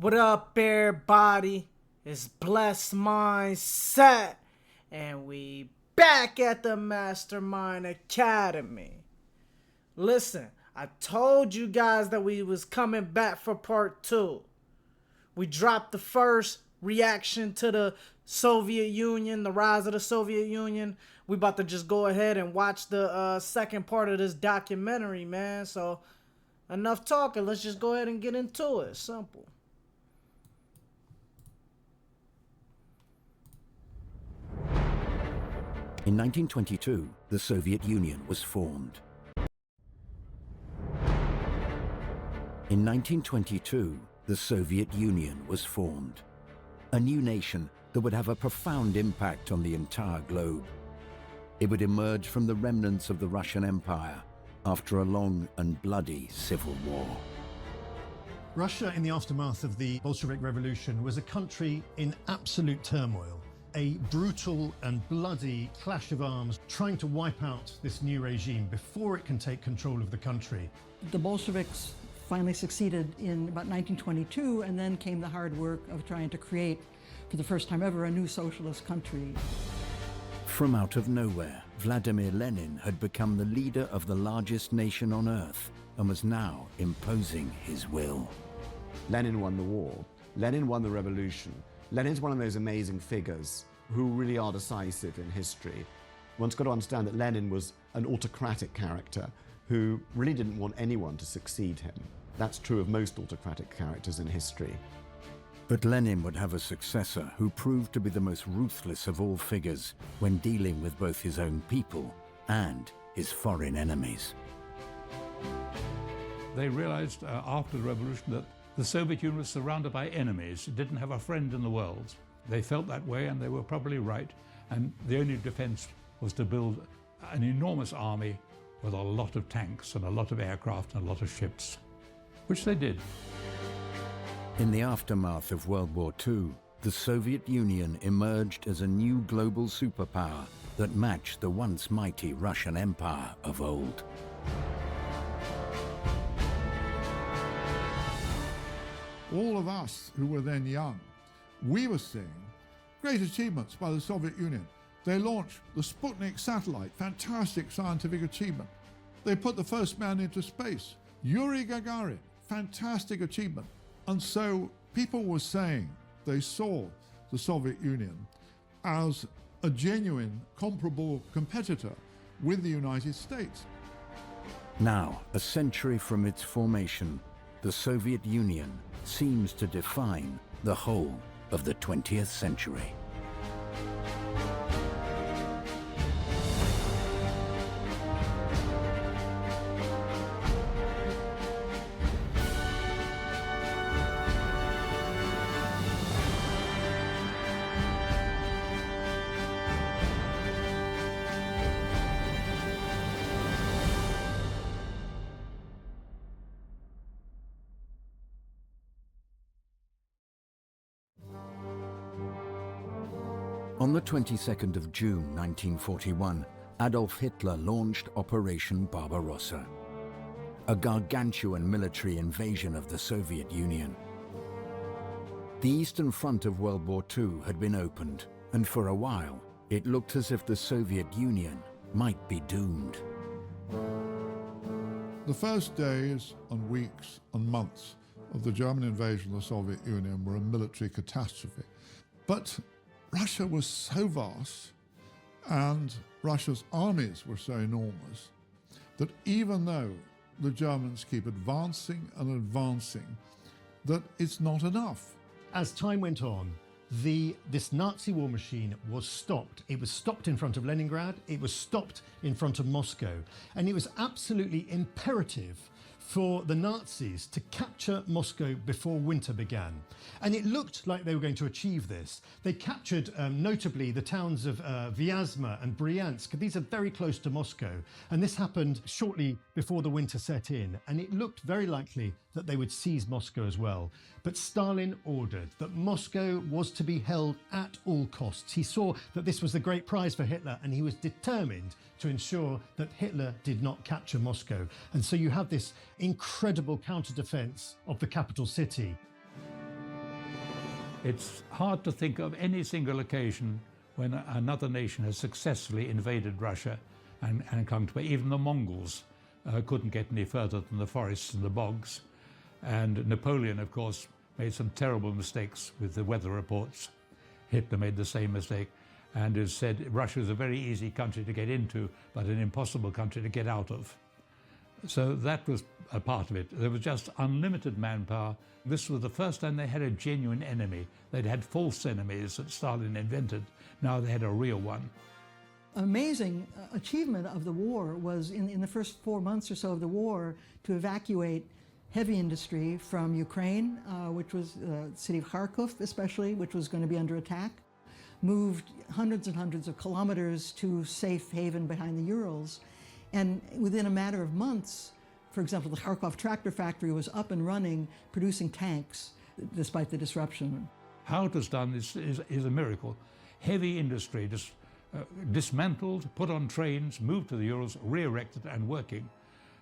What up, everybody? It's Blessed Mindset, and we back at the Mastermind Academy. Listen, I told you guys that we was coming back for part 2. We dropped the first reaction to the Soviet Union, the rise of the Soviet Union. We about to just go ahead and watch the second part of this documentary, man. So enough talking. Let's just go ahead and get into it. Simple. In 1922, the Soviet Union was formed. In 1922, the Soviet Union was formed. A new nation that would have a profound impact on the entire globe. It would emerge from the remnants of the Russian Empire after a long and bloody civil war. Russia, in the aftermath of the Bolshevik Revolution, was a country in absolute turmoil. A brutal and bloody clash of arms trying to wipe out this new regime before it can take control of the country. The Bolsheviks finally succeeded in about 1922, and then came the hard work of trying to create, for the first time ever, a new socialist country. From out of nowhere, Vladimir Lenin had become the leader of the largest nation on earth and was now imposing his will. Lenin won the war. Lenin won the revolution. Lenin's one of those amazing figures who really are decisive in history. One's got to understand that Lenin was an autocratic character who really didn't want anyone to succeed him. That's true of most autocratic characters in history. But Lenin would have a successor who proved to be the most ruthless of all figures when dealing with both his own people and his foreign enemies. They realized after the revolution that the Soviet Union was surrounded by enemies. It didn't have a friend in the world. They felt that way, and they were probably right. And the only defense was to build an enormous army with a lot of tanks and a lot of aircraft and a lot of ships, which they did. In the aftermath of World War II, the Soviet Union emerged as a new global superpower that matched the once mighty Russian Empire of old. All of us who were then young, we were seeing great achievements by the Soviet Union. They launched the Sputnik satellite, fantastic scientific achievement. They put the first man into space, Yuri Gagarin, fantastic achievement. And so people were saying they saw the Soviet Union as a genuine, comparable competitor with the United States. Now, a century from its formation, the Soviet Union seems to define the whole of the 20th century. On the 22nd of June 1941, Adolf Hitler launched Operation Barbarossa, a gargantuan military invasion of the Soviet Union. The Eastern Front of World War II had been opened, and for a while, it looked as if the Soviet Union might be doomed. The first days and weeks and months of the German invasion of the Soviet Union were a military catastrophe. But Russia was so vast and Russia's armies were so enormous that even though the Germans keep advancing and advancing, that it's not enough. As time went on, this Nazi war machine was stopped. It was stopped in front of Leningrad, it was stopped in front of Moscow, and it was absolutely imperative for the Nazis to capture Moscow before winter began. And it looked like they were going to achieve this. They captured notably the towns of Vyazma and Bryansk. These are very close to Moscow. And this happened shortly before the winter set in. And it looked very likely that they would seize Moscow as well. But Stalin ordered that Moscow was to be held at all costs. He saw that this was the great prize for Hitler, and he was determined to ensure that Hitler did not capture Moscow. And so you have this incredible counter-defense of the capital city. It's hard to think of any single occasion when another nation has successfully invaded Russia and come to even the Mongols couldn't get any further than the forests and the bogs. And Napoleon, of course, made some terrible mistakes with the weather reports. Hitler made the same mistake and has said Russia is a very easy country to get into, but an impossible country to get out of. So that was a part of it. There was just unlimited manpower. This was the first time they had a genuine enemy. They'd had false enemies that Stalin invented. Now they had a real one. Amazing achievement of the war was in the first 4 months or so of the war to evacuate heavy industry from Ukraine, which was the city of Kharkov especially, which was going to be under attack, moved hundreds and hundreds of kilometers to safe haven behind the Urals. And within a matter of months, for example, the Kharkov tractor factory was up and running, producing tanks, despite the disruption. How it was done is a miracle. Heavy industry just dismantled, put on trains, moved to the Urals, re-erected and working.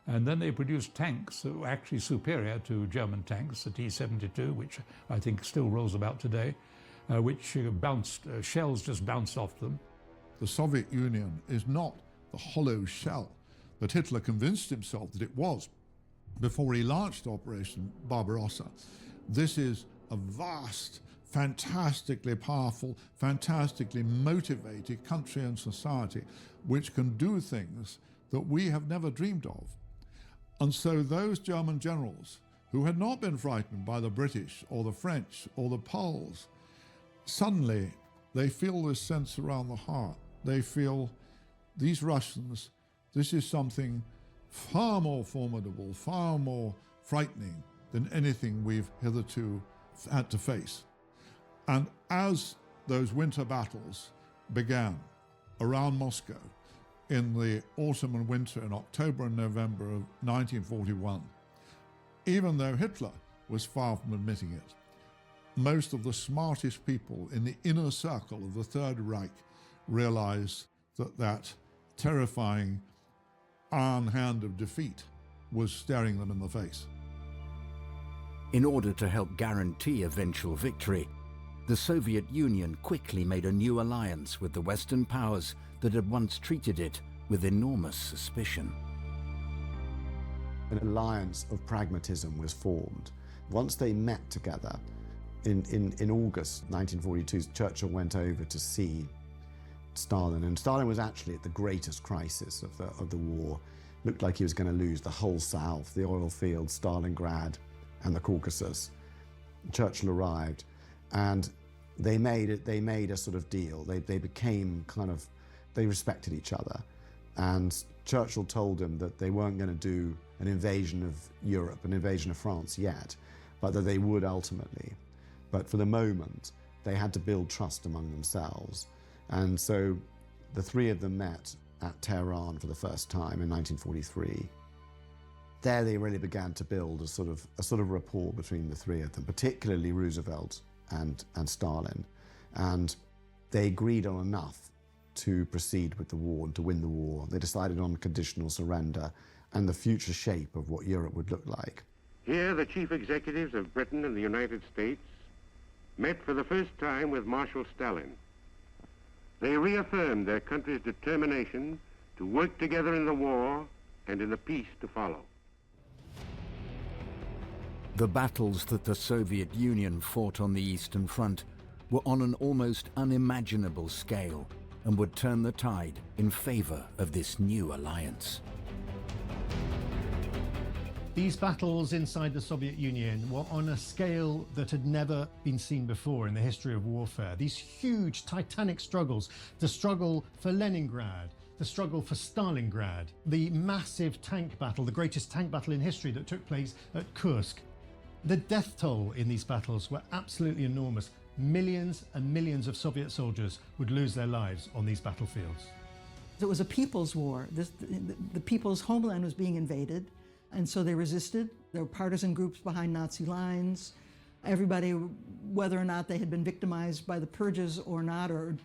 And then they produced tanks that were actually superior to German tanks, the T-72, which I think still rolls about today, which shells just bounced off them. The Soviet Union is not the hollow shell that Hitler convinced himself that it was before he launched Operation Barbarossa. This is a vast, fantastically powerful, fantastically motivated country and society which can do things that we have never dreamed of. And so those German generals who had not been frightened by the British or the French or the Poles, suddenly they feel this sense around the heart. They feel these Russians, this is something far more formidable, far more frightening than anything we've hitherto had to face. And as those winter battles began around Moscow in the autumn and winter in October and November of 1941, even though Hitler was far from admitting it, most of the smartest people in the inner circle of the Third Reich realized that that terrifying iron hand of defeat was staring them in the face. In order to help guarantee eventual victory, the Soviet Union quickly made a new alliance with the Western powers that had once treated it with enormous suspicion. An alliance of pragmatism was formed. Once they met together, in August 1942, Churchill went over to see Stalin, and Stalin was actually at the greatest crisis of the war. Looked like he was going to lose the whole South, the oil fields, Stalingrad, and the Caucasus. Churchill arrived, and they made a sort of deal. They became they respected each other, and Churchill told him that they weren't going to do an invasion of Europe, an invasion of France yet, but that they would ultimately. But for the moment, they had to build trust among themselves. And so the three of them met at Tehran for the first time in 1943. There they really began to build a sort of rapport between the three of them, particularly Roosevelt and Stalin. And they agreed on enough to proceed with the war and to win the war. They decided on conditional surrender and the future shape of what Europe would look like. Here, the chief executives of Britain and the United States met for the first time with Marshal Stalin. They reaffirmed their country's determination to work together in the war and in the peace to follow. The battles that the Soviet Union fought on the Eastern Front were on an almost unimaginable scale and would turn the tide in favor of this new alliance. These battles inside the Soviet Union were on a scale that had never been seen before in the history of warfare. These huge, titanic struggles, the struggle for Leningrad, the struggle for Stalingrad, the massive tank battle, the greatest tank battle in history that took place at Kursk. The death toll in these battles were absolutely enormous. Millions and millions of Soviet soldiers would lose their lives on these battlefields. It was a people's war. The people's homeland was being invaded, and so they resisted. There were partisan groups behind Nazi lines. Everybody, whether or not they had been victimized by the purges or not, or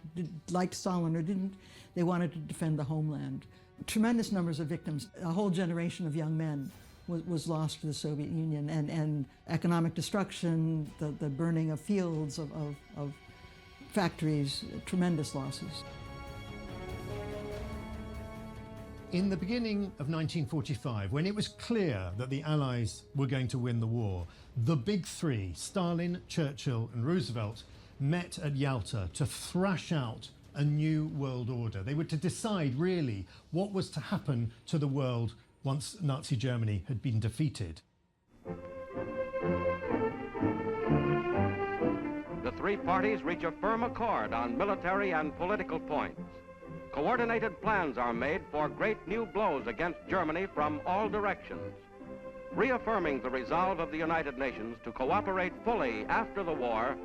liked Stalin or didn't, they wanted to defend the homeland. Tremendous numbers of victims, a whole generation of young men was lost for the Soviet Union, and economic destruction, the burning of fields, of factories, tremendous losses. In the beginning of 1945, when it was clear that the Allies were going to win the war, the big three, Stalin, Churchill and Roosevelt, met at Yalta to thrash out a new world order. They were to decide really what was to happen to the world once Nazi Germany had been defeated. The three parties reach a firm accord on military and political points. Coordinated plans are made for great new blows against Germany from all directions. Reaffirming the resolve of the United Nations to cooperate fully after the war,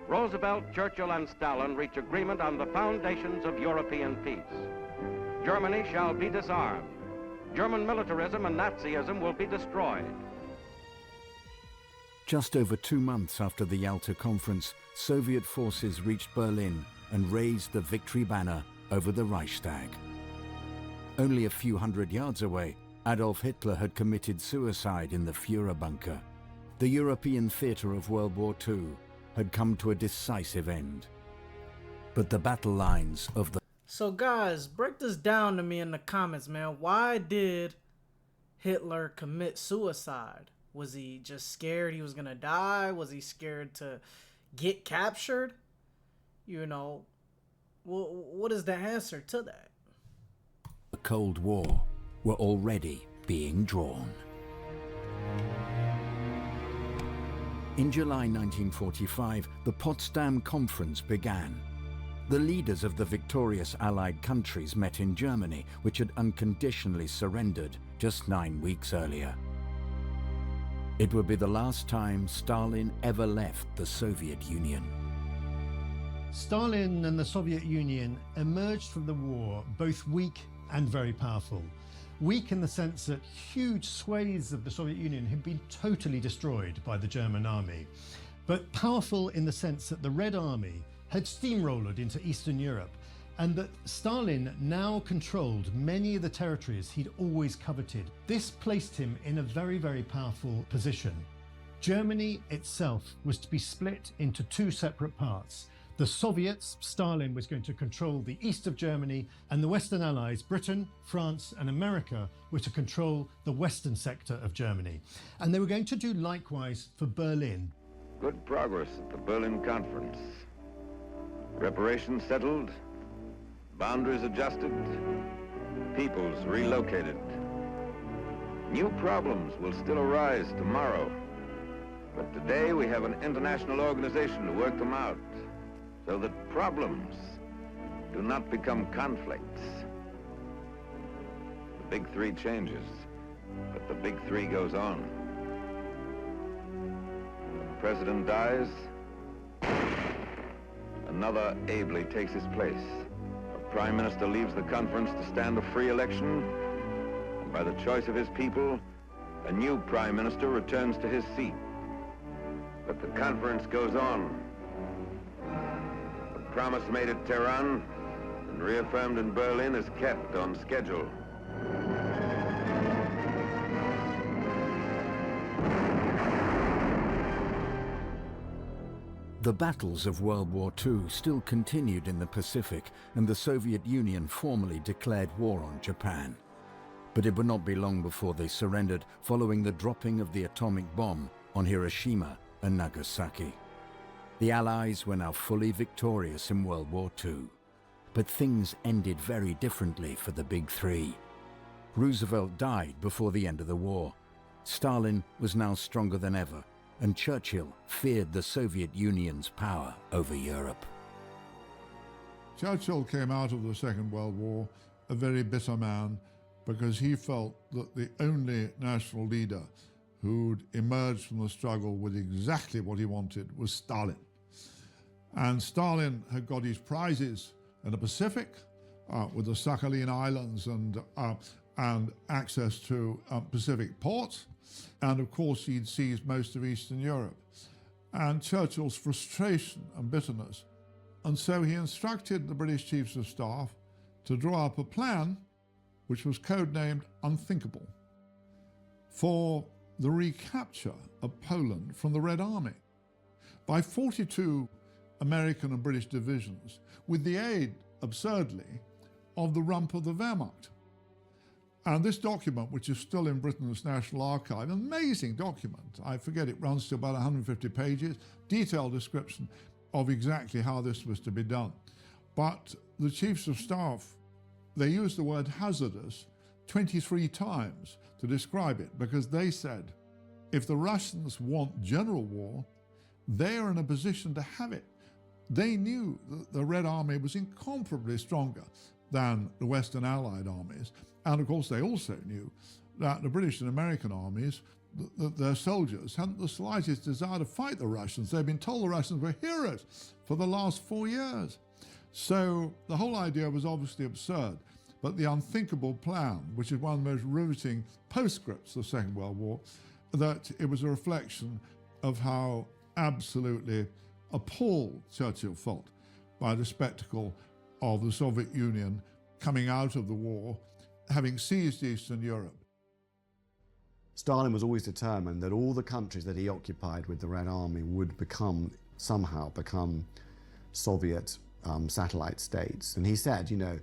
Roosevelt, Churchill, and Stalin reach agreement on the foundations of European peace. Germany shall be disarmed. German militarism and Nazism will be destroyed. Just over 2 months after the Yalta Conference, Soviet forces reached Berlin and raised the victory banner over the Reichstag. Only a few hundred yards away, Adolf Hitler had committed suicide in the Führer bunker. The European theatre of World War II had come to a decisive end. But the battle lines of the... So guys, break this down to me in the comments, man. Why did Hitler commit suicide? Was he just scared he was gonna die? Was he scared to get captured? You know, what is the answer to that? The Cold War were already being drawn. In July 1945, the Potsdam Conference began. The leaders of the victorious Allied countries met in Germany, which had unconditionally surrendered just 9 weeks earlier. It would be the last time Stalin ever left the Soviet Union. Stalin and the Soviet Union emerged from the war both weak and very powerful. Weak in the sense that huge swathes of the Soviet Union had been totally destroyed by the German army, but powerful in the sense that the Red Army had steamrolled into Eastern Europe, and that Stalin now controlled many of the territories he'd always coveted. This placed him in a very, very powerful position. Germany itself was to be split into two separate parts. The Soviets, Stalin was going to control the east of Germany, and the Western Allies, Britain, France and America, were to control the western sector of Germany. And they were going to do likewise for Berlin. Good progress at the Berlin Conference. Reparations settled, boundaries adjusted, peoples relocated. New problems will still arise tomorrow, but today we have an international organization to work them out, so that problems do not become conflicts. The Big Three changes, but the Big Three goes on. The president dies, another ably takes his place. A prime minister leaves the conference to stand a free election, and by the choice of his people, a new prime minister returns to his seat. But the conference goes on. The promise made at Tehran and reaffirmed in Berlin is kept on schedule. The battles of World War II still continued in the Pacific, and the Soviet Union formally declared war on Japan. But it would not be long before they surrendered, following the dropping of the atomic bomb on Hiroshima and Nagasaki. The Allies were now fully victorious in World War II. But things ended very differently for the Big Three. Roosevelt died before the end of the war. Stalin was now stronger than ever, and Churchill feared the Soviet Union's power over Europe. Churchill came out of the Second World War a very bitter man, because he felt that the only national leader who'd emerged from the struggle with exactly what he wanted was Stalin. And Stalin had got his prizes in the Pacific with the Sakhalin Islands and access to Pacific ports. And of course, he'd seized most of Eastern Europe. And Churchill's frustration and bitterness. And so he instructed the British Chiefs of Staff to draw up a plan which was codenamed Unthinkable. for the recapture of Poland from the Red Army by 42 American and British divisions with the aid, absurdly, of the rump of the Wehrmacht. And this document, which is still in Britain's National Archive, an amazing document, I forget, it runs to about 150 pages, detailed description of exactly how this was to be done. But the chiefs of staff, they used the word hazardous 23 times to describe it, because they said, if the Russians want general war, they are in a position to have it. They knew that the Red Army was incomparably stronger than the Western Allied armies. And of course, they also knew that the British and American armies, that their soldiers hadn't the slightest desire to fight the Russians. They'd been told the Russians were heroes for the last 4 years. So the whole idea was obviously absurd. But the unthinkable plan, which is one of the most riveting postscripts of the Second World War, that it was a reflection of how absolutely appalled Churchill felt by the spectacle of the Soviet Union coming out of the war, having seized Eastern Europe. Stalin was always determined that all the countries that he occupied with the Red Army would somehow become Soviet satellite states. And he said, you know,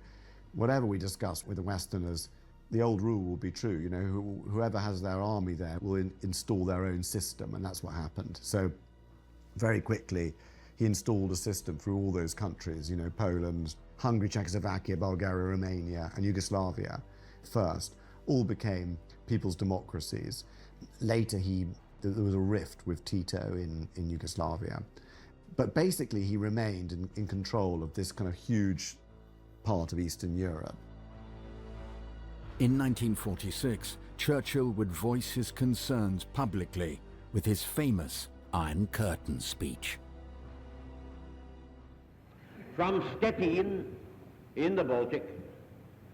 whatever we discuss with the Westerners, the old rule will be true. You know, whoever has their army there will install their own system, and that's what happened. So very quickly, he installed a system through all those countries, you know, Poland, Hungary, Czechoslovakia, Bulgaria, Romania, and Yugoslavia first, all became people's democracies. Later, there was a rift with Tito in Yugoslavia. But basically, he remained in control of this kind of huge part of Eastern Europe. In 1946, Churchill would voice his concerns publicly with his famous Iron Curtain speech. From Stettin in the Baltic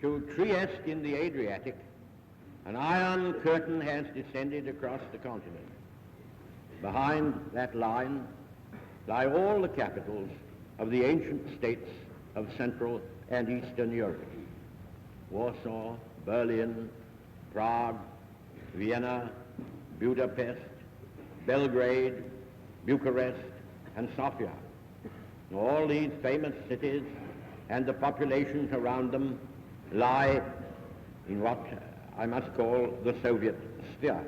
to Trieste in the Adriatic, an iron curtain has descended across the continent. Behind that line lie all the capitals of the ancient states of Central and Eastern Europe: Warsaw, Berlin, Prague, Vienna, Budapest, Belgrade, Bucharest, and Sofia. All these famous cities and the populations around them lie in what I must call the Soviet sphere.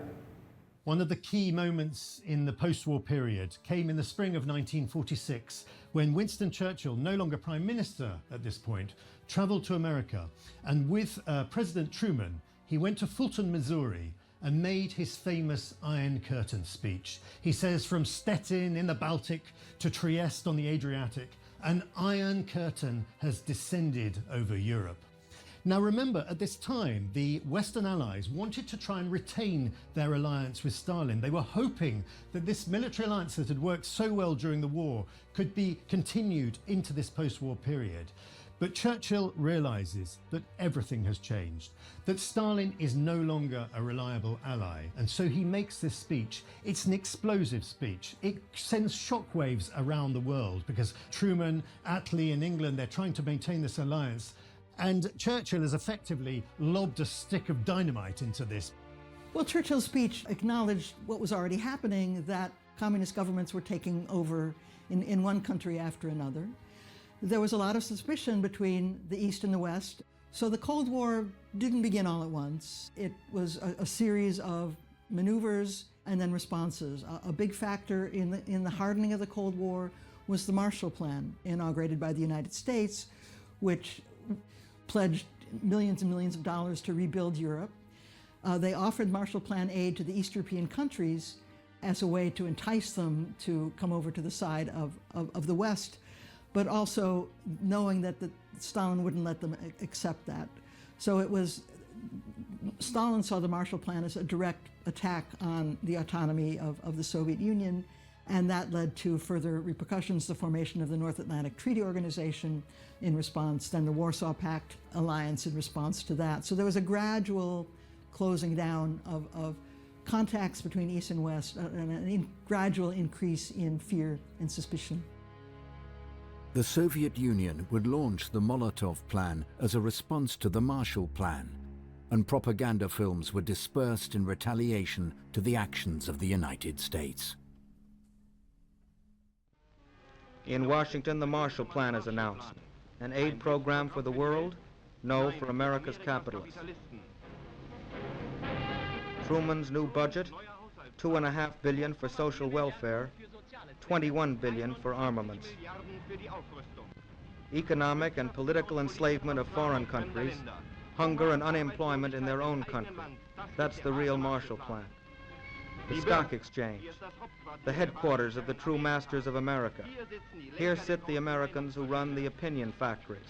One of the key moments in the post-war period came in the spring of 1946, when Winston Churchill, no longer Prime Minister at this point, travelled to America, and with President Truman, he went to Fulton, Missouri, and made his famous Iron Curtain speech. He says, from Stettin in the Baltic to Trieste on the Adriatic, an Iron Curtain has descended over Europe. Now remember, at this time, the Western Allies wanted to try and retain their alliance with Stalin. They were hoping that this military alliance that had worked so well during the war could be continued into this post-war period. But Churchill realizes that everything has changed, that Stalin is no longer a reliable ally, and so he makes this speech. It's an explosive speech. It sends shockwaves around the world, because Truman, Attlee in England, they're trying to maintain this alliance, and Churchill has effectively lobbed a stick of dynamite into this. Well, Churchill's speech acknowledged what was already happening, that communist governments were taking over in one country after another. There was a lot of suspicion between the East and the West. So the Cold War didn't begin all at once. It was a series of maneuvers and then responses. A big factor in the hardening of the Cold War was the Marshall Plan, inaugurated by the United States, which pledged millions and millions of dollars to rebuild Europe. They offered Marshall Plan aid to the East European countries as a way to entice them to come over to the side of the West, but also knowing that Stalin wouldn't let them accept that. So Stalin saw the Marshall Plan as a direct attack on the autonomy of the Soviet Union, and that led to further repercussions, the formation of the North Atlantic Treaty Organization in response, then the Warsaw Pact alliance in response to that. So there was a gradual closing down of contacts between East and West, and a gradual increase in fear and suspicion. The Soviet Union would launch the Molotov Plan as a response to the Marshall Plan. and propaganda films were dispersed in retaliation to the actions of the United States. In Washington, the Marshall Plan is announced. An aid program for the world? No, for America's capitalists. Truman's new budget? $2.5 billion for social welfare, $21 billion for armaments. Economic and political enslavement of foreign countries, hunger and unemployment in their own country. That's the real Marshall Plan. The stock exchange, the headquarters of the true masters of America. Here sit the Americans who run the opinion factories.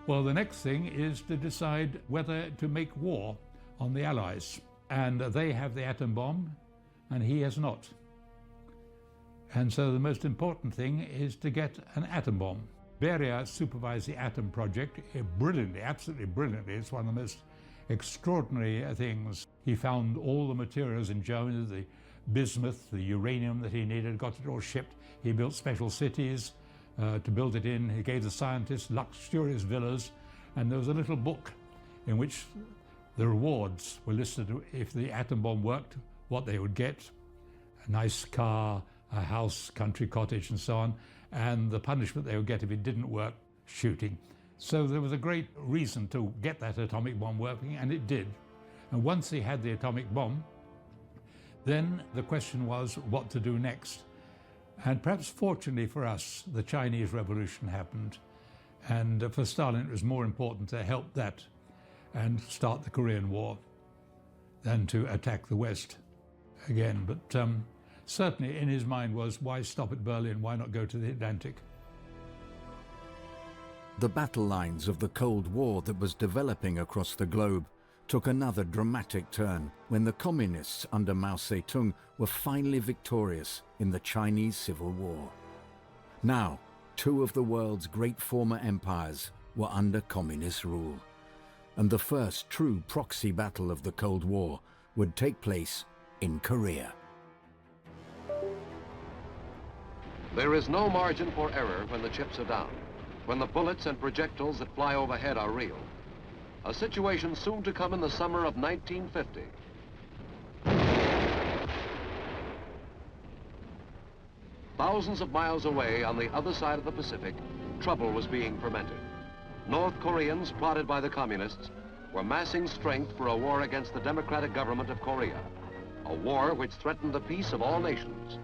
Well, the next thing is to decide whether to make war on the Allies. And they have the atom bomb, and he has not. And so the most important thing is to get an atom bomb. Beria supervised the atom project brilliantly, absolutely brilliantly. It's one of the most extraordinary things. He found all the materials in Germany, the bismuth, the uranium that he needed, got it all shipped. He built special cities to build it in. He gave the scientists luxurious villas, and there was a little book in which the rewards were listed. If the atom bomb worked, what they would get: a nice car, a house, country cottage, and so on, and the punishment they would get if it didn't work: shooting. So there was a great reason to get that atomic bomb working, and it did. And once he had the atomic bomb, then the question was what to do next. And perhaps fortunately for us, the Chinese Revolution happened, and for Stalin it was more important to help that and start the Korean War than to attack the West again. But certainly in his mind was, why stop at Berlin? Why not go to the Atlantic? The battle lines of the Cold War that was developing across the globe took another dramatic turn when the communists under Mao Zedong were finally victorious in the Chinese Civil War. Now, two of the world's great former empires were under communist rule, and the first true proxy battle of the Cold War would take place in Korea. There is no margin for error when the chips are down, when the bullets and projectiles that fly overhead are real. A situation soon to come in the summer of 1950. Thousands of miles away on the other side of the Pacific, trouble was being fermented. North Koreans, plotted by the communists, were massing strength for a war against the democratic government of Korea, a war which threatened the peace of all nations.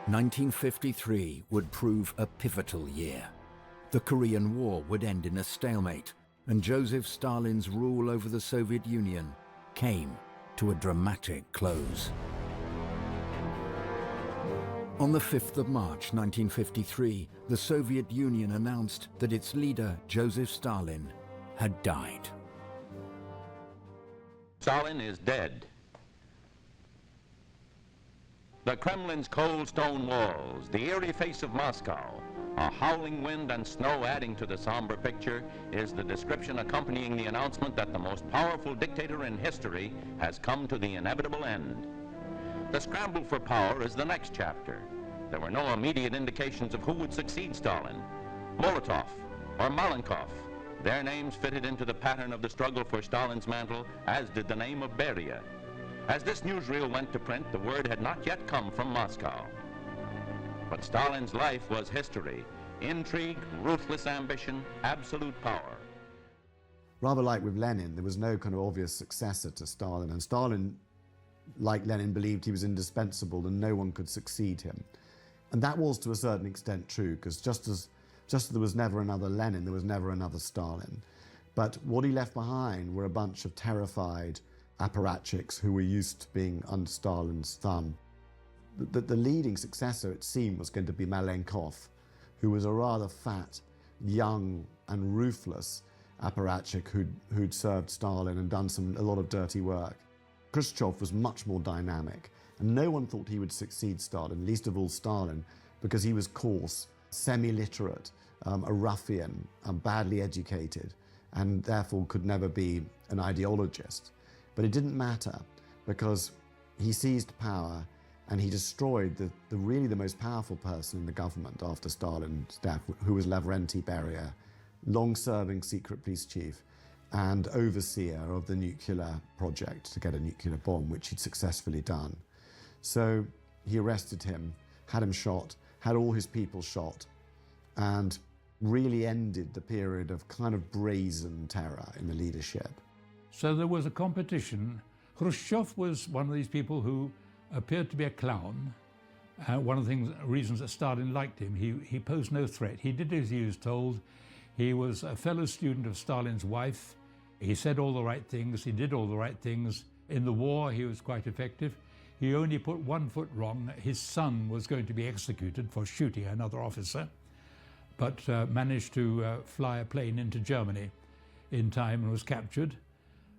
1953 would prove a pivotal year. The Korean War would end in a stalemate, and Joseph Stalin's rule over the Soviet Union came to a dramatic close. On the 5th of March 1953, the Soviet Union announced that its leader, Joseph Stalin, had died. Stalin is dead. The Kremlin's cold stone walls, the eerie face of Moscow, a howling wind and snow adding to the somber picture is the description accompanying the announcement that the most powerful dictator in history has come to the inevitable end. The scramble for power is the next chapter. There were no immediate indications of who would succeed Stalin. Molotov or Malenkov, their names fitted into the pattern of the struggle for Stalin's mantle, as did the name of Beria. As this newsreel went to print, the word had not yet come from Moscow. But Stalin's life was history: intrigue, ruthless ambition, absolute power. Rather like with Lenin, there was no kind of obvious successor to Stalin, and Stalin, like Lenin, believed he was indispensable and no one could succeed him. And that was to a certain extent true, because just as there was never another Lenin, there was never another Stalin. But what he left behind were a bunch of terrified apparatchiks who were used to being under Stalin's thumb. The leading successor, it seemed, was going to be Malenkov, who was a rather fat, young and ruthless apparatchik who'd served Stalin and done a lot of dirty work. Khrushchev was much more dynamic, and no one thought he would succeed Stalin, least of all Stalin, because he was coarse, semi-literate, a ruffian, badly educated, and therefore could never be an ideologist. But it didn't matter, because he seized power And he destroyed really the most powerful person in the government after Stalin's death, who was Lavrenti Beria, long-serving secret police chief and overseer of the nuclear project to get a nuclear bomb, which he'd successfully done. So he arrested him, had him shot, had all his people shot, and really ended the period of kind of brazen terror in the leadership. So there was a competition. Khrushchev was one of these people who appeared to be a clown. One of the reasons that Stalin liked him, he posed no threat. He did as he was told. He was a fellow student of Stalin's wife. He said all the right things. He did all the right things. In the war, he was quite effective. He only put one foot wrong. His son was going to be executed for shooting another officer, but managed to fly a plane into Germany in time and was captured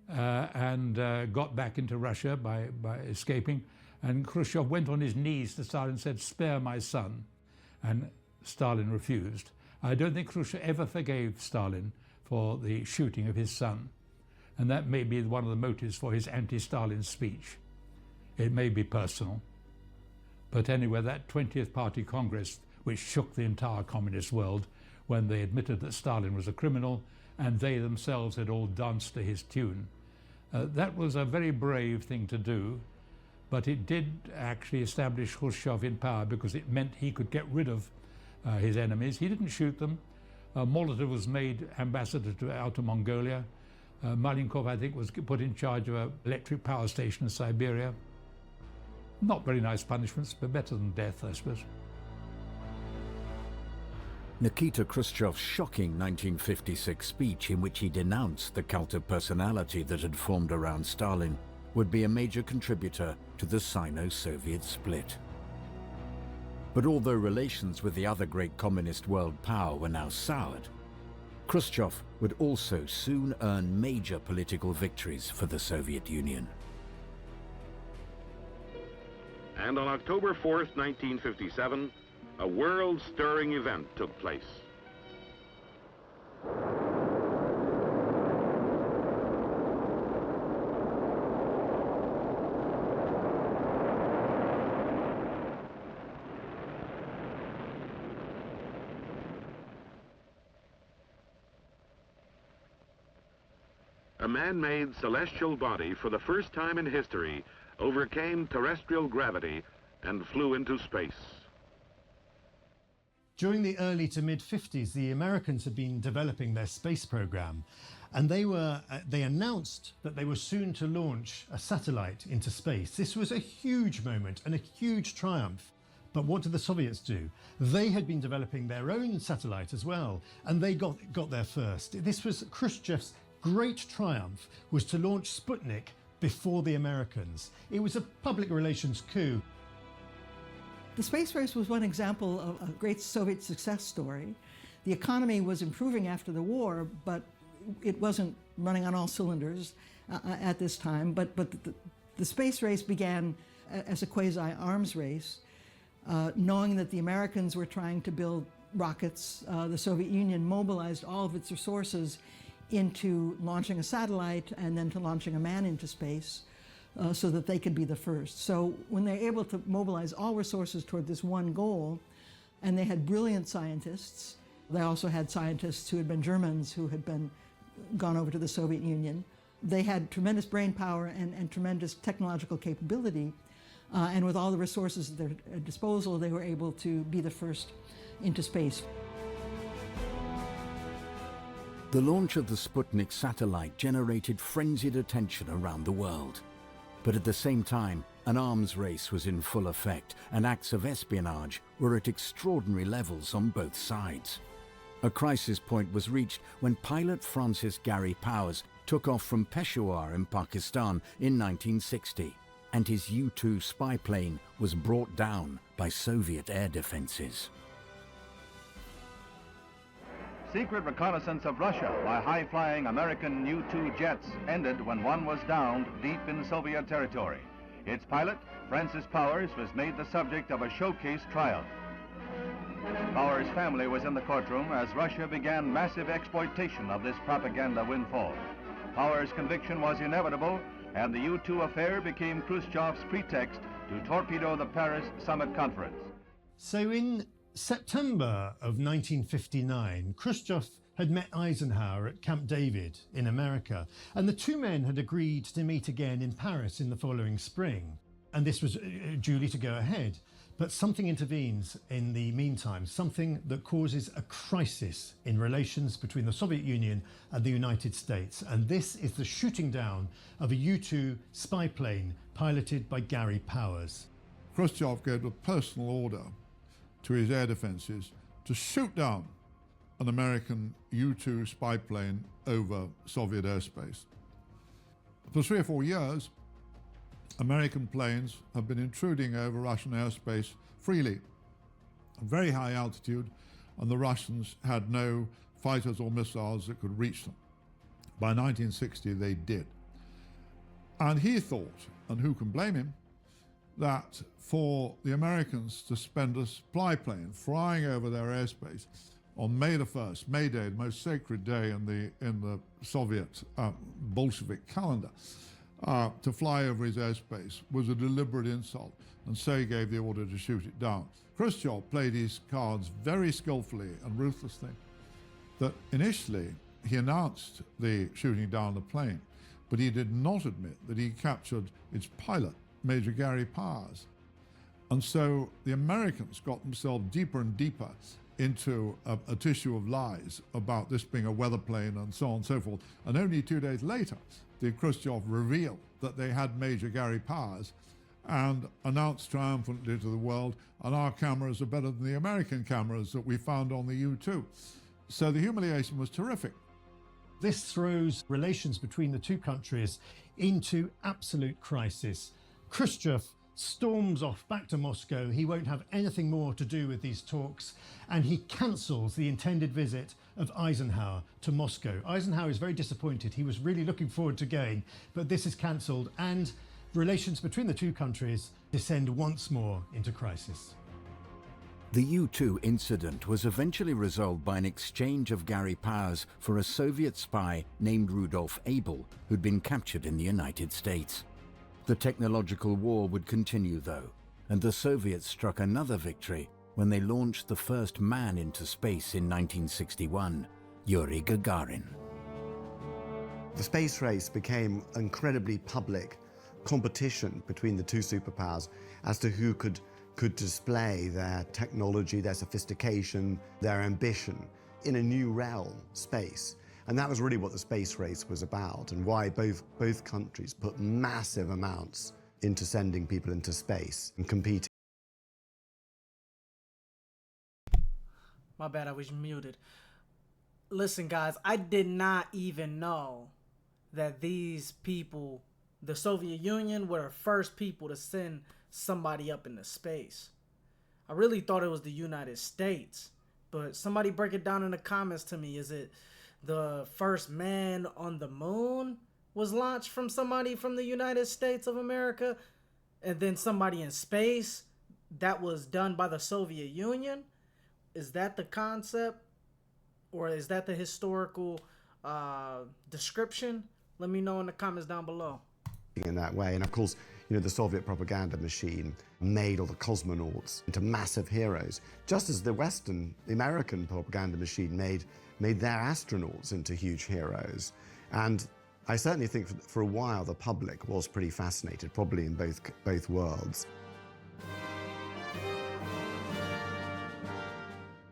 and got back into Russia by escaping. And Khrushchev went on his knees to Stalin and said, "Spare my son." And Stalin refused. I don't think Khrushchev ever forgave Stalin for the shooting of his son. And that may be one of the motives for his anti-Stalin speech. It may be personal. But anyway, that 20th Party Congress, which shook the entire communist world when they admitted that Stalin was a criminal and they themselves had all danced to his tune, that was a very brave thing to do. But it did actually establish Khrushchev in power because it meant he could get rid of his enemies. He didn't shoot them. Molotov was made ambassador to Outer Mongolia. Malenkov, I think, was put in charge of an electric power station in Siberia. Not very nice punishments, but better than death, I suppose. Nikita Khrushchev's shocking 1956 speech, in which he denounced the cult of personality that had formed around Stalin, would be a major contributor to the Sino-Soviet split. But although relations with the other great communist world power were now soured, Khrushchev would also soon earn major political victories for the Soviet Union. And on October 4th, 1957, a world-stirring event took place. A man-made celestial body for the first time in history overcame terrestrial gravity and flew into space. During the early to mid-50s, the Americans had been developing their space program, and they announced that they were soon to launch a satellite into space. This was a huge moment and a huge triumph. But what did the Soviets do? They had been developing their own satellite as well, and they got there first. This was Khrushchev's great triumph, was to launch Sputnik before the Americans. It was a public relations coup. The space race was one example of a great Soviet success story. The economy was improving after the war, but it wasn't running on all cylinders at this time. But the space race began as a quasi-arms race, knowing that the Americans were trying to build rockets. The Soviet Union mobilized all of its resources into launching a satellite and then to launching a man into space so that they could be the first. So when they're able to mobilize all resources toward this one goal, and they had brilliant scientists, they also had scientists who had been Germans who had gone over to the Soviet Union. They had tremendous brain power and tremendous technological capability, and with all the resources at their disposal, they were able to be the first into space. The launch of the Sputnik satellite generated frenzied attention around the world. But at the same time, an arms race was in full effect, and acts of espionage were at extraordinary levels on both sides. A crisis point was reached when pilot Francis Gary Powers took off from Peshawar in Pakistan in 1960, and his U-2 spy plane was brought down by Soviet air defenses. Secret reconnaissance of Russia by high-flying American U-2 jets ended when one was downed deep in Soviet territory. Its pilot, Francis Powers, was made the subject of a showcase trial. Powers' family was in the courtroom as Russia began massive exploitation of this propaganda windfall. Powers' conviction was inevitable, and the U-2 affair became Khrushchev's pretext to torpedo the Paris Summit Conference. So in September of 1959, Khrushchev had met Eisenhower at Camp David in America, and the two men had agreed to meet again in Paris in the following spring. And this was duly to go ahead. But something intervenes in the meantime, something that causes a crisis in relations between the Soviet Union and the United States. And this is the shooting down of a U-2 spy plane piloted by Gary Powers. Khrushchev gave a personal order to his air defenses to shoot down an American U-2 spy plane over Soviet airspace. For 3 or 4 years, American planes have been intruding over Russian airspace freely, at very high altitude, and the Russians had no fighters or missiles that could reach them. By 1960, they did. And he thought, and who can blame him, that for the Americans to spend a spy plane flying over their airspace on May the 1st, May Day, the most sacred day in the Soviet Bolshevik calendar, to fly over his airspace was a deliberate insult, and so he gave the order to shoot it down. Khrushchev played his cards very skillfully and ruthlessly. That initially he announced the shooting down the plane, but he did not admit that he captured its pilot, Major Gary Powers. And so the Americans got themselves deeper and deeper into a tissue of lies about this being a weather plane and so on and so forth. And only 2 days later, did Khrushchev reveal that they had Major Gary Powers and announced triumphantly to the world, and our cameras are better than the American cameras that we found on the U-2. So the humiliation was terrific. This throws relations between the two countries into absolute crisis. Khrushchev storms off back to Moscow. He won't have anything more to do with these talks, and he cancels the intended visit of Eisenhower to Moscow. Eisenhower is very disappointed. He was really looking forward to going, but this is cancelled, and relations between the two countries descend once more into crisis. The U-2 incident was eventually resolved by an exchange of Gary Powers for a Soviet spy named Rudolf Abel, who'd been captured in the United States. The technological war would continue, though, and the Soviets struck another victory when they launched the first man into space in 1961, Yuri Gagarin. The space race became an incredibly public competition between the two superpowers as to who could display their technology, their sophistication, their ambition in a new realm, space. And that was really what the space race was about, and why both countries put massive amounts into sending people into space and competing. My bad, I was muted. Listen, guys, I did not even know that these people, the Soviet Union, were the first people to send somebody up into space. I really thought it was the United States, but somebody break it down in the comments to me. Is it the first man on the moon was launched from somebody from the United States of America, and then somebody in space that was done by the Soviet Union? Is that the concept, or is that the historical description? Let me know in the comments down below. In that way, and of course, you know, the Soviet propaganda machine made all the cosmonauts into massive heroes, just as the American propaganda machine made their astronauts into huge heroes. And I certainly think for a while the public was pretty fascinated, probably in both worlds.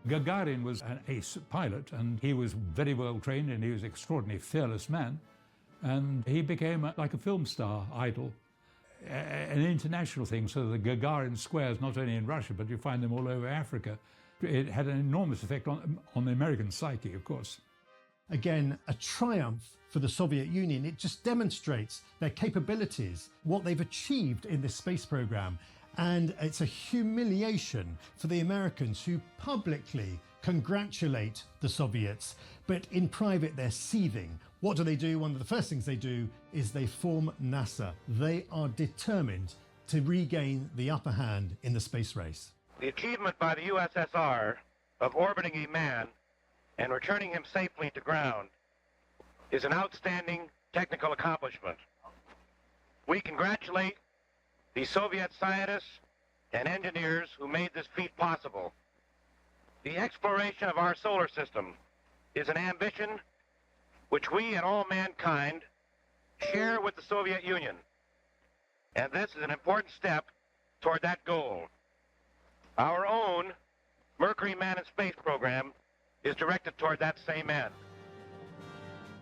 Gagarin was an ace pilot, and he was very well trained, and he was an extraordinarily fearless man. And he became like a film star idol, an international thing. So the Gagarin squares, not only in Russia, but you find them all over Africa. It had an enormous effect on the American psyche, of course. Again, a triumph for the Soviet Union. It just demonstrates their capabilities, what they've achieved in this space program. And it's a humiliation for the Americans, who publicly congratulate the Soviets, but in private they're seething. What do? One of the first things they do is they form NASA. They are determined to regain the upper hand in the space race. The achievement by the USSR of orbiting a man and returning him safely to ground is an outstanding technical accomplishment. We congratulate the Soviet scientists and engineers who made this feat possible. The exploration of our solar system is an ambition which we and all mankind share with the Soviet Union. And this is an important step toward that goal. Our own Mercury Man in Space program is directed toward that same end.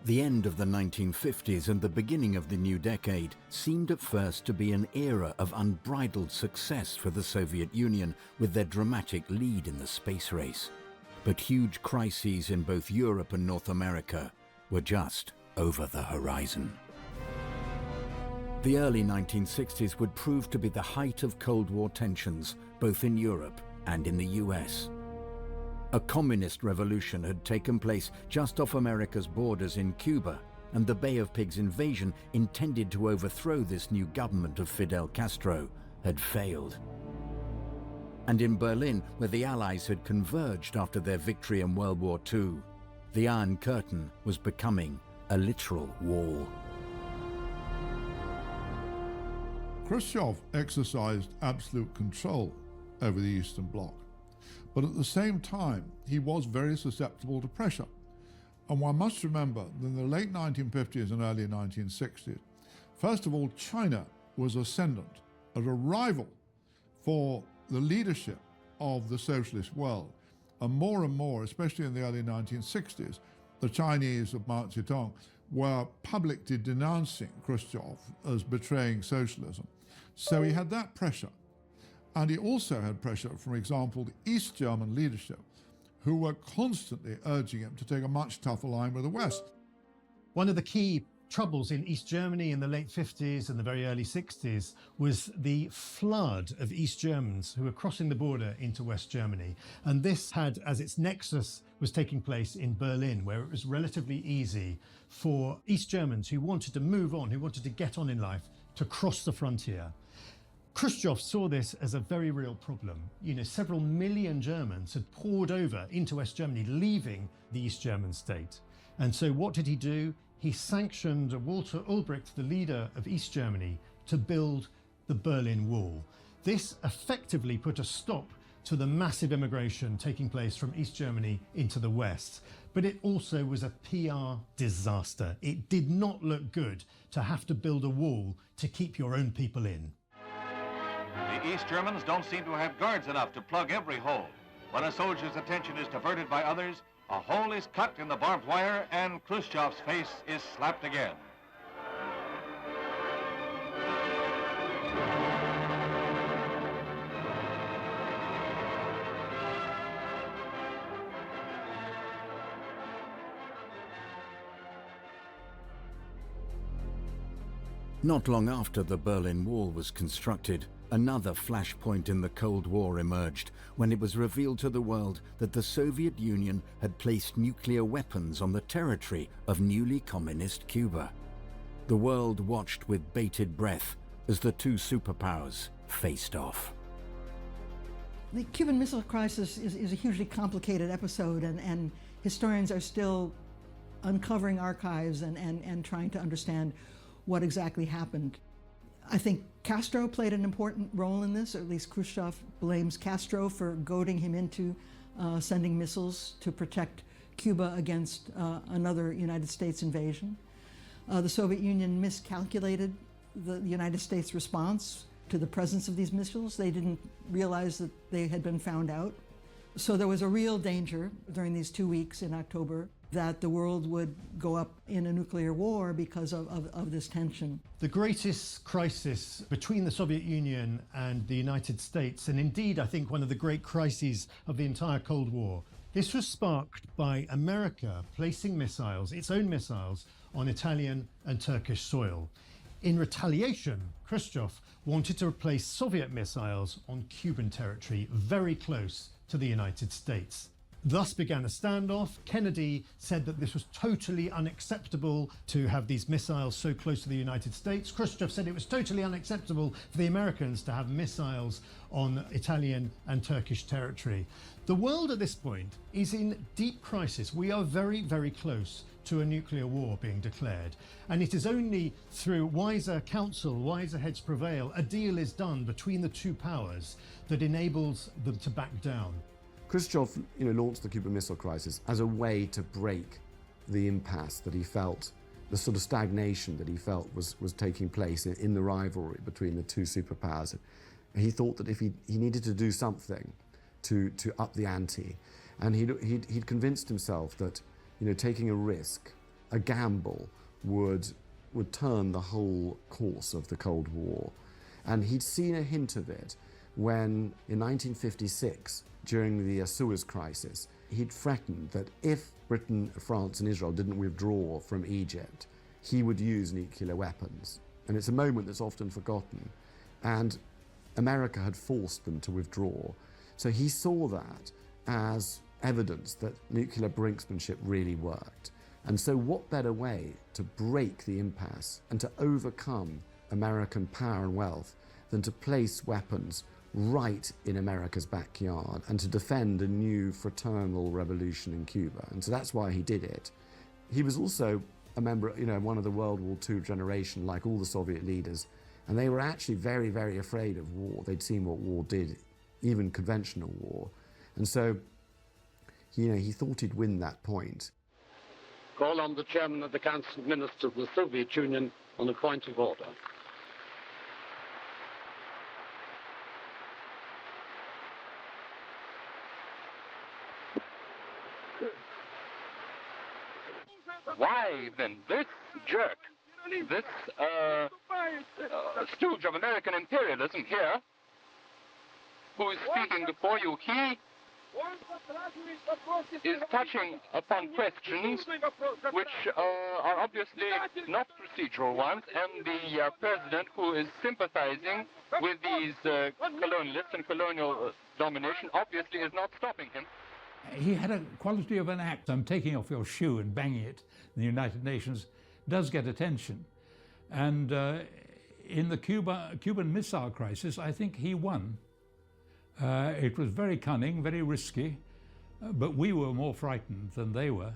The end of the 1950s and the beginning of the new decade seemed at first to be an era of unbridled success for the Soviet Union with their dramatic lead in the space race. But huge crises in both Europe and North America were just over the horizon. The early 1960s would prove to be the height of Cold War tensions, both in Europe and in the US. A communist revolution had taken place just off America's borders in Cuba, and the Bay of Pigs invasion intended to overthrow this new government of Fidel Castro had failed. And in Berlin, where the Allies had converged after their victory in World War II, the Iron Curtain was becoming a literal wall. Khrushchev exercised absolute control over the Eastern Bloc, but at the same time, he was very susceptible to pressure. And one must remember that in the late 1950s and early 1960s, first of all, China was ascendant, as a rival for the leadership of the socialist world. And more, especially in the early 1960s, the Chinese of Mao Zedong were publicly denouncing Khrushchev as betraying socialism. So he had that pressure. And he also had pressure, for example, the East German leadership, who were constantly urging him to take a much tougher line with the West. One of the key troubles in East Germany in the late 50s and the very early 60s was the flood of East Germans who were crossing the border into West Germany. And this had, as its nexus, was taking place in Berlin, where it was relatively easy for East Germans who wanted to move on, who wanted to get on in life, to cross the frontier. Khrushchev saw this as a very real problem. You know, several million Germans had poured over into West Germany, leaving the East German state. And so what did he do? He sanctioned Walter Ulbricht, the leader of East Germany, to build the Berlin Wall. This effectively put a stop to the massive immigration taking place from East Germany into the West. But it also was a PR disaster. It did not look good to have to build a wall to keep your own people in. The East Germans don't seem to have guards enough to plug every hole. When a soldier's attention is diverted by others, a hole is cut in the barbed wire and Khrushchev's face is slapped again. Not long after the Berlin Wall was constructed, another flashpoint in the Cold War emerged when it was revealed to the world that the Soviet Union had placed nuclear weapons on the territory of newly communist Cuba. The world watched with bated breath as the two superpowers faced off. The Cuban Missile Crisis is a hugely complicated episode, and historians are still uncovering archives and trying to understand what exactly happened. I think Castro played an important role in this, or at least Khrushchev blames Castro for goading him into sending missiles to protect Cuba against another United States invasion. The Soviet Union miscalculated the United States response to the presence of these missiles. They didn't realize that they had been found out. So there was a real danger during these 2 weeks in October that the world would go up in a nuclear war because of this tension. The greatest crisis between the Soviet Union and the United States, and indeed I think one of the great crises of the entire Cold War, this was sparked by America placing missiles, its own missiles, on Italian and Turkish soil. In retaliation, Khrushchev wanted to replace Soviet missiles on Cuban territory very close to the United States. Thus began a standoff. Kennedy said that this was totally unacceptable to have these missiles so close to the United States. Khrushchev said it was totally unacceptable for the Americans to have missiles on Italian and Turkish territory. The world at this point is in deep crisis. We are very, very close to a nuclear war being declared. And it is only through wiser counsel, wiser heads prevail, a deal is done between the two powers that enables them to back down. Khrushchev, launched the Cuban Missile Crisis as a way to break the impasse that he felt, the sort of stagnation that he felt was taking place in the rivalry between the two superpowers. He thought that if he needed to do something to up the ante, and he'd convinced himself that taking a risk, a gamble, would turn the whole course of the Cold War. And he'd seen a hint of it when, in 1956, during the Suez Crisis, he'd threatened that if Britain, France and Israel didn't withdraw from Egypt, he would use nuclear weapons. And it's a moment that's often forgotten. And America had forced them to withdraw. So he saw that as evidence that nuclear brinksmanship really worked. And so what better way to break the impasse and to overcome American power and wealth than to place weapons right in America's backyard and to defend a new fraternal revolution in Cuba. And so that's why he did it. He was also a member, one of the World War II generation, like all the Soviet leaders, and they were actually very, very afraid of war. They'd seen what war did, even conventional war. And so, he thought he'd win that point. Call on the Chairman of the Council of Ministers of the Soviet Union on a point of order. Why, then, this jerk, this stooge of American imperialism here, who is speaking before you, he is touching upon questions which are obviously not procedural ones, and the president, who is sympathizing with these colonialists and colonial domination, obviously is not stopping him. He had a quality of an act. Taking off your shoe and banging it in the United Nations does get attention. And in the Cuban Missile Crisis, I think he won. It was very cunning, very risky, but we were more frightened than they were.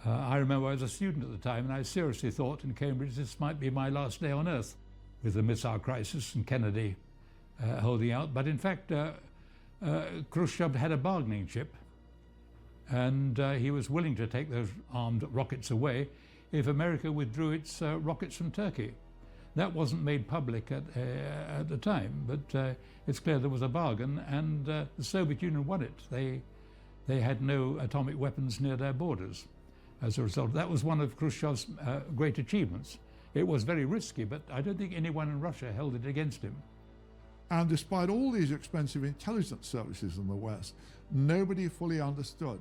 I remember I was a student at the time, and I seriously thought in Cambridge this might be my last day on Earth with the missile crisis and Kennedy holding out. But in fact, Khrushchev had a bargaining chip, and he was willing to take those armed rockets away if America withdrew its rockets from Turkey. That wasn't made public at the time, but it's clear there was a bargain, and the Soviet Union won it. They had no atomic weapons near their borders as a result. That was one of Khrushchev's great achievements. It was very risky, but I don't think anyone in Russia held it against him. And despite all these expensive intelligence services in the West, nobody fully understood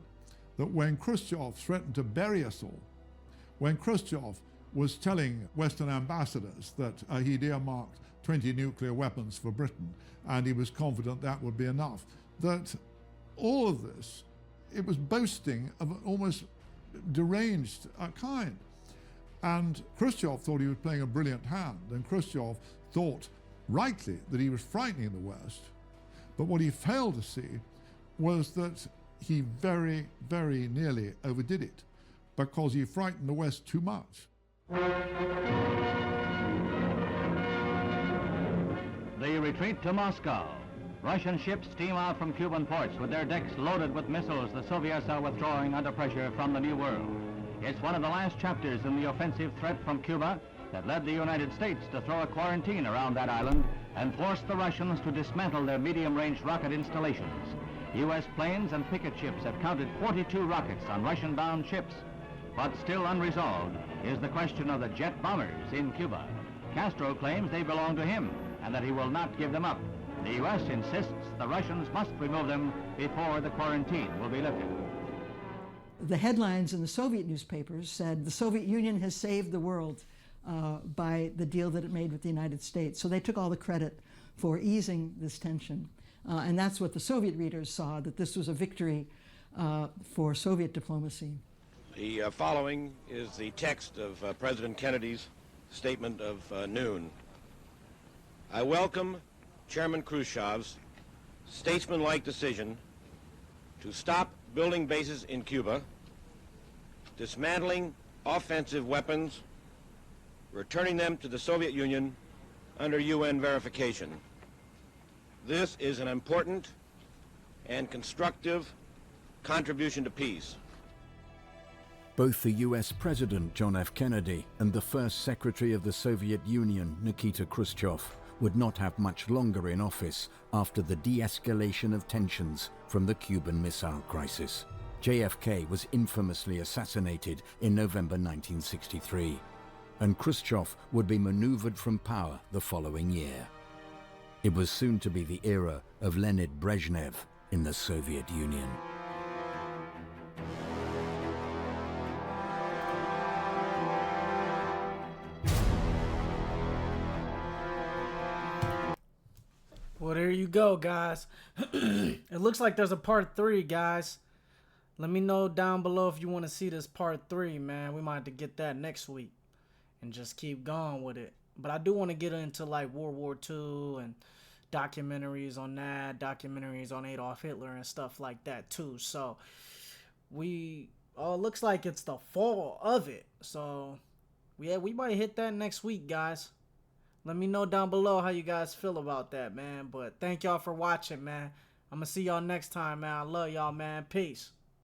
that when Khrushchev threatened to bury us all, when Khrushchev was telling Western ambassadors that he'd earmarked 20 nuclear weapons for Britain, and he was confident that would be enough, that all of this, it was boasting of an almost deranged kind. And Khrushchev thought he was playing a brilliant hand, and Khrushchev thought rightly that he was frightening the West. But what he failed to see was that he very, very nearly overdid it because he frightened the West too much. The retreat to Moscow. Russian ships steam out from Cuban ports with their decks loaded with missiles the Soviets are withdrawing under pressure from the New World. It's one of the last chapters in the offensive threat from Cuba that led the United States to throw a quarantine around that island and force the Russians to dismantle their medium-range rocket installations. U.S. planes and picket ships have counted 42 rockets on Russian-bound ships. But still unresolved is the question of the jet bombers in Cuba. Castro claims they belong to him and that he will not give them up. The U.S. insists the Russians must remove them before the quarantine will be lifted. The headlines in the Soviet newspapers said the Soviet Union has saved the world by the deal that it made with the United States. So they took all the credit for easing this tension. And that's what the Soviet readers saw, that this was a victory for Soviet diplomacy. The following is the text of President Kennedy's statement of noon. I welcome Chairman Khrushchev's statesmanlike decision to stop building bases in Cuba dismantling offensive weapons, returning them to the Soviet Union under UN verification. This is an important and constructive contribution to peace. Both the US President John F. Kennedy and the first Secretary of the Soviet Union, Nikita Khrushchev, would not have much longer in office after the de-escalation of tensions from the Cuban Missile Crisis. JFK was infamously assassinated in November 1963, and Khrushchev would be maneuvered from power the following year. It was soon to be the era of Leonid Brezhnev in the Soviet Union. Well, there you go, guys. It looks like there's a part 3, guys. Let me know down below if you want to see this part 3, man. We might have to get that next week and just keep going with it. But I do want to get into like World War II and documentaries on that, documentaries on Adolf Hitler and stuff like that too. So it looks like it's the fall of it. So yeah, we might hit that next week, guys. Let me know down below how you guys feel about that, man. But thank y'all for watching, man. I'm gonna see y'all next time, man. I love y'all, man. Peace.